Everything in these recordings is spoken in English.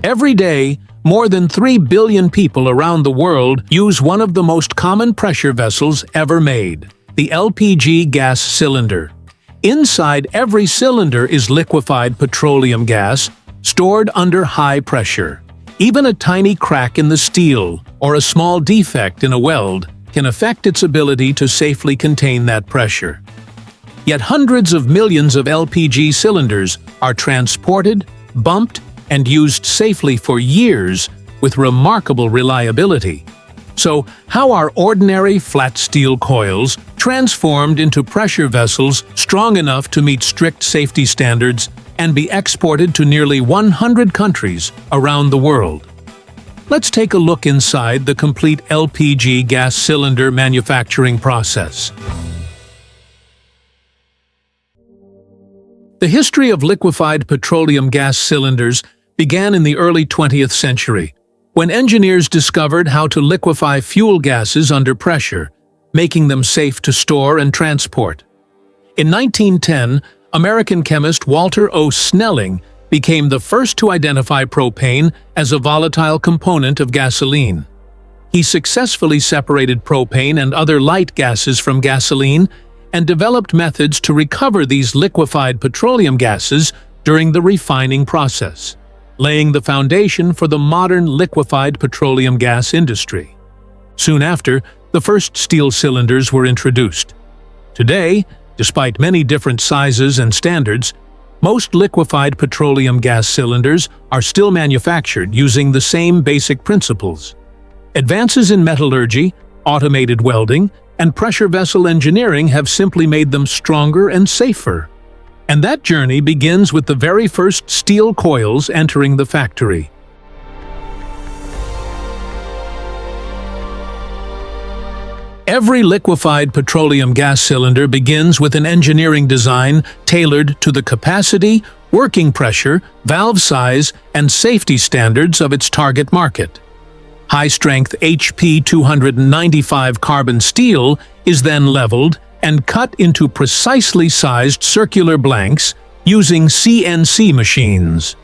Every day, more than 3 billion people around the world use one of the most common pressure vessels ever made, the LPG gas cylinder. Inside every cylinder is liquefied petroleum gas, stored under high pressure. Even a tiny crack in the steel or a small defect in a weld can affect its ability to safely contain that pressure. Yet hundreds of millions of LPG cylinders are transported, bumped, and used safely for years with remarkable reliability. So, how are ordinary flat steel coils transformed into pressure vessels strong enough to meet strict safety standards and be exported to nearly 100 countries around the world? Let's take a look inside the complete LPG gas cylinder manufacturing process. The history of liquefied petroleum gas cylinders began in the early 20th century, when engineers discovered how to liquefy fuel gases under pressure, making them safe to store and transport. In 1910, American chemist Walter O. Snelling became the first to identify propane as a volatile component of gasoline. He successfully separated propane and other light gases from gasoline and developed methods to recover these liquefied petroleum gases during the refining process, laying the foundation for the modern liquefied petroleum gas industry. Soon after, the first steel cylinders were introduced. Today, despite many different sizes and standards, most liquefied petroleum gas cylinders are still manufactured using the same basic principles. Advances in metallurgy, automated welding, and pressure vessel engineering have simply made them stronger and safer. And that journey begins with the very first steel coils entering the factory. Every liquefied petroleum gas cylinder begins with an engineering design tailored to the capacity, working pressure, valve size, and safety standards of its target market. High-strength HP 295 carbon steel is then leveled and cut into precisely sized circular blanks using CNC machines.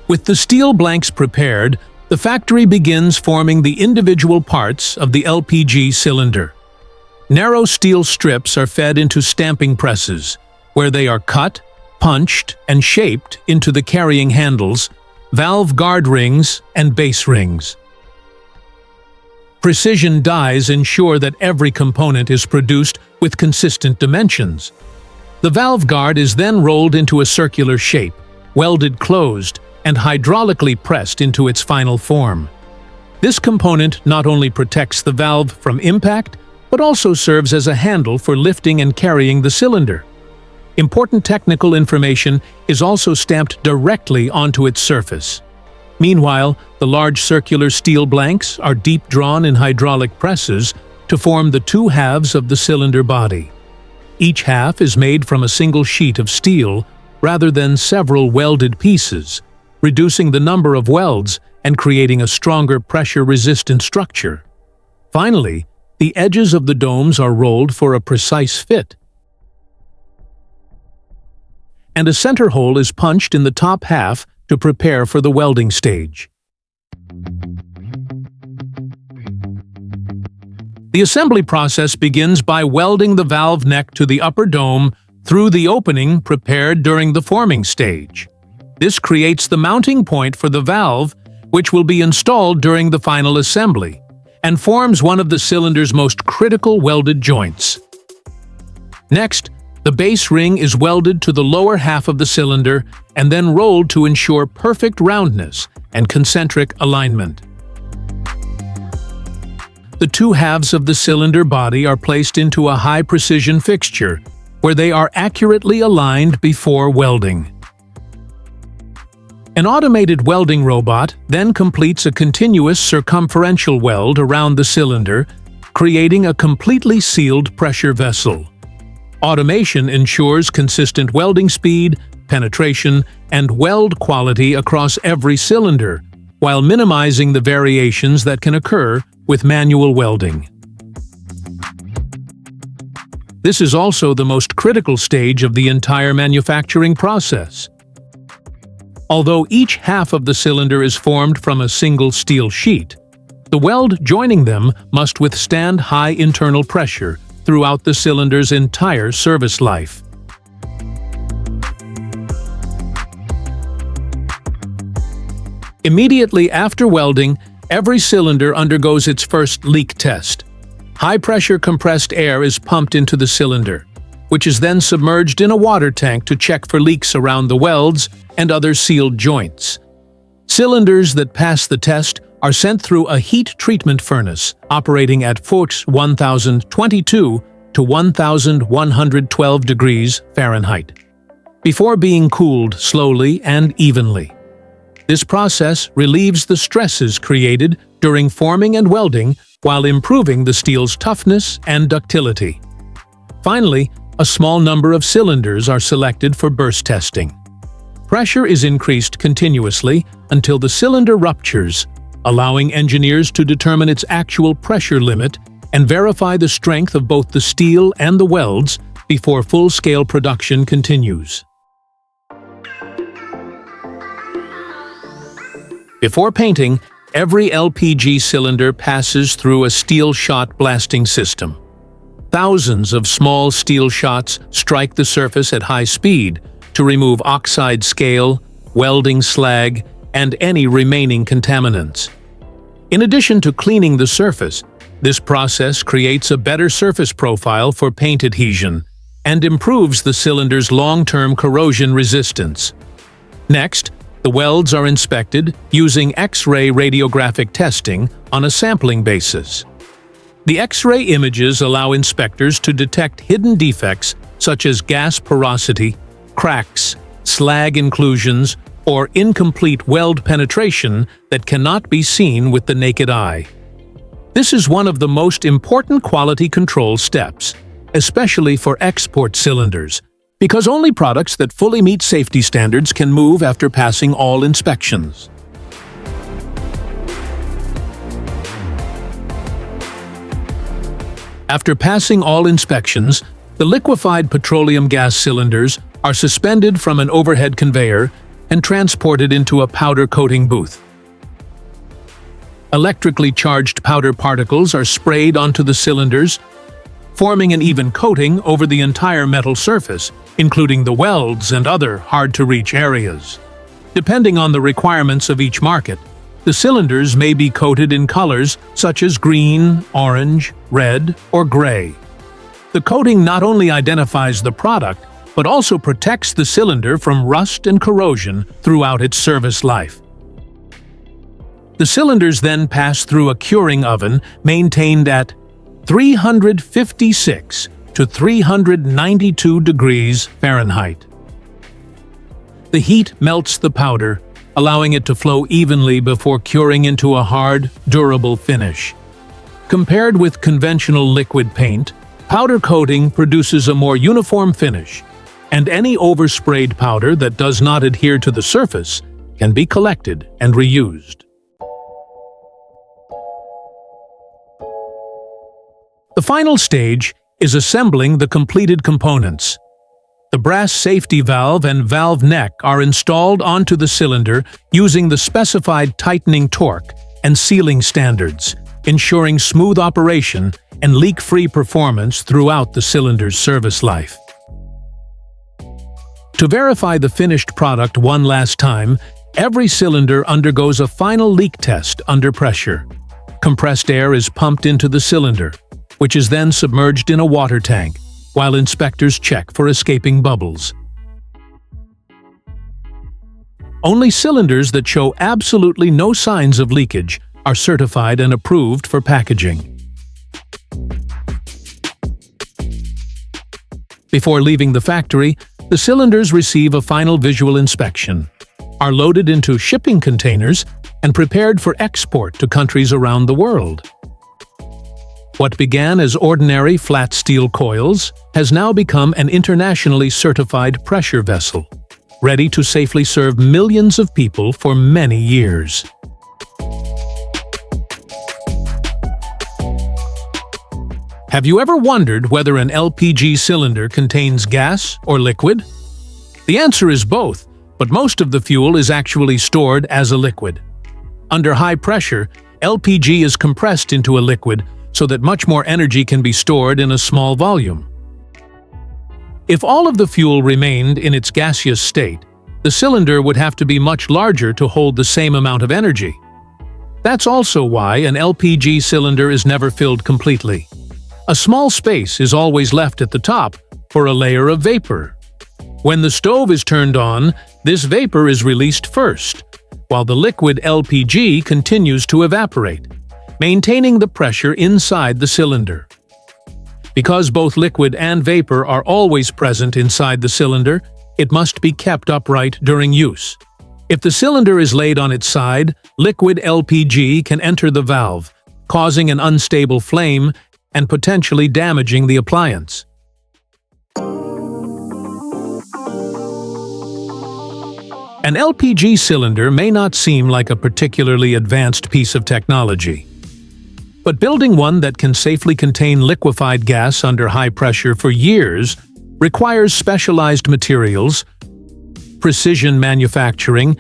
With the steel blanks prepared, the factory begins forming the individual parts of the LPG cylinder. Narrow steel strips are fed into stamping presses, where they are cut, punched, and shaped into the carrying handles, valve guard rings, and base rings. Precision dies ensure that every component is produced with consistent dimensions. The valve guard is then rolled into a circular shape, welded closed, and hydraulically pressed into its final form. This component not only protects the valve from impact, but also serves as a handle for lifting and carrying the cylinder. Important technical information is also stamped directly onto its surface. Meanwhile, the large circular steel blanks are deep drawn in hydraulic presses to form the two halves of the cylinder body. Each half is made from a single sheet of steel rather than several welded pieces, reducing the number of welds and creating a stronger pressure-resistant structure. Finally, the edges of the domes are rolled for a precise fit, and a center hole is punched in the top half to prepare for the welding stage. The assembly process begins by welding the valve neck to the upper dome through the opening prepared during the forming stage. This creates the mounting point for the valve, which will be installed during the final assembly, and forms one of the cylinder's most critical welded joints. Next, the base ring is welded to the lower half of the cylinder and then rolled to ensure perfect roundness and concentric alignment. The two halves of the cylinder body are placed into a high-precision fixture, where they are accurately aligned before welding. An automated welding robot then completes a continuous circumferential weld around the cylinder, creating a completely sealed pressure vessel. Automation ensures consistent welding speed, penetration, and weld quality across every cylinder, while minimizing the variations that can occur with manual welding. This is also the most critical stage of the entire manufacturing process. Although each half of the cylinder is formed from a single steel sheet, the weld joining them must withstand high internal pressure throughout the cylinder's entire service life. Immediately after welding, every cylinder undergoes its first leak test. High-pressure compressed air is pumped into the cylinder, which is then submerged in a water tank to check for leaks around the welds and other sealed joints. Cylinders that pass the test are sent through a heat treatment furnace operating at 1022 to 1112 degrees Fahrenheit, before being cooled slowly and evenly. This process relieves the stresses created during forming and welding while improving the steel's toughness and ductility. Finally, a small number of cylinders are selected for burst testing. Pressure is increased continuously until the cylinder ruptures, allowing engineers to determine its actual pressure limit and verify the strength of both the steel and the welds before full-scale production continues. Before painting, every LPG cylinder passes through a steel shot blasting system. Thousands of small steel shots strike the surface at high speed to remove oxide scale, welding slag, and any remaining contaminants. In addition to cleaning the surface, this process creates a better surface profile for paint adhesion and improves the cylinder's long-term corrosion resistance. Next, the welds are inspected using X-ray radiographic testing on a sampling basis. The X-ray images allow inspectors to detect hidden defects such as gas porosity, cracks, slag inclusions, or incomplete weld penetration that cannot be seen with the naked eye. This is one of the most important quality control steps, especially for export cylinders, because only products that fully meet safety standards can move after passing all inspections. After passing all inspections, the liquefied petroleum gas cylinders are suspended from an overhead conveyor and transported into a powder coating booth. Electrically charged powder particles are sprayed onto the cylinders, forming an even coating over the entire metal surface, including the welds and other hard-to-reach areas. Depending on the requirements of each market, the cylinders may be coated in colors such as green, orange, red, or gray. The coating not only identifies the product, but also protects the cylinder from rust and corrosion throughout its service life. The cylinders then pass through a curing oven maintained at 356 to 392 degrees Fahrenheit. The heat melts the powder, allowing it to flow evenly before curing into a hard, durable finish. Compared with conventional liquid paint, powder coating produces a more uniform finish, and any oversprayed powder that does not adhere to the surface can be collected and reused. The final stage is assembling the completed components. The brass safety valve and valve neck are installed onto the cylinder using the specified tightening torque and sealing standards, ensuring smooth operation and leak-free performance throughout the cylinder's service life. To verify the finished product one last time, every cylinder undergoes a final leak test under pressure. Compressed air is pumped into the cylinder, which is then submerged in a water tank, while inspectors check for escaping bubbles. Only cylinders that show absolutely no signs of leakage are certified and approved for packaging. Before leaving the factory, the cylinders receive a final visual inspection, are loaded into shipping containers, and prepared for export to countries around the world. What began as ordinary flat steel coils has now become an internationally certified pressure vessel, ready to safely serve millions of people for many years. Have you ever wondered whether an LPG cylinder contains gas or liquid? The answer is both, but most of the fuel is actually stored as a liquid. Under high pressure, LPG is compressed into a liquid so that much more energy can be stored in a small volume. If all of the fuel remained in its gaseous state, the cylinder would have to be much larger to hold the same amount of energy. That's also why an LPG cylinder is never filled completely. A small space is always left at the top for a layer of vapor. When the stove is turned on, this vapor is released first, while the liquid LPG continues to evaporate, maintaining the pressure inside the cylinder. Because both liquid and vapor are always present inside the cylinder, it must be kept upright during use. If the cylinder is laid on its side, liquid LPG can enter the valve, causing an unstable flame and potentially damaging the appliance. An LPG cylinder may not seem like a particularly advanced piece of technology, but building one that can safely contain liquefied gas under high pressure for years requires specialized materials, precision manufacturing,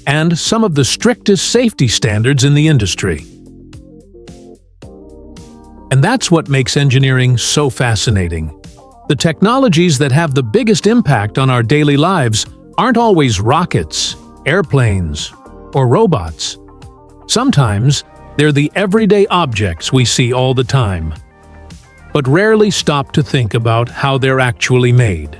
and some of the strictest safety standards in the industry. And that's what makes engineering so fascinating. The technologies that have the biggest impact on our daily lives aren't always rockets, airplanes, or robots. Sometimes, they're the everyday objects we see all the time, but rarely stop to think about how they're actually made.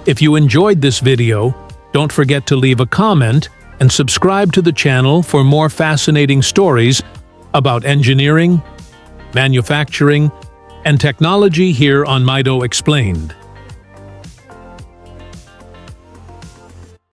If you enjoyed this video, don't forget to leave a comment and subscribe to the channel for more fascinating stories about engineering, manufacturing, and technology here on Mido Explained.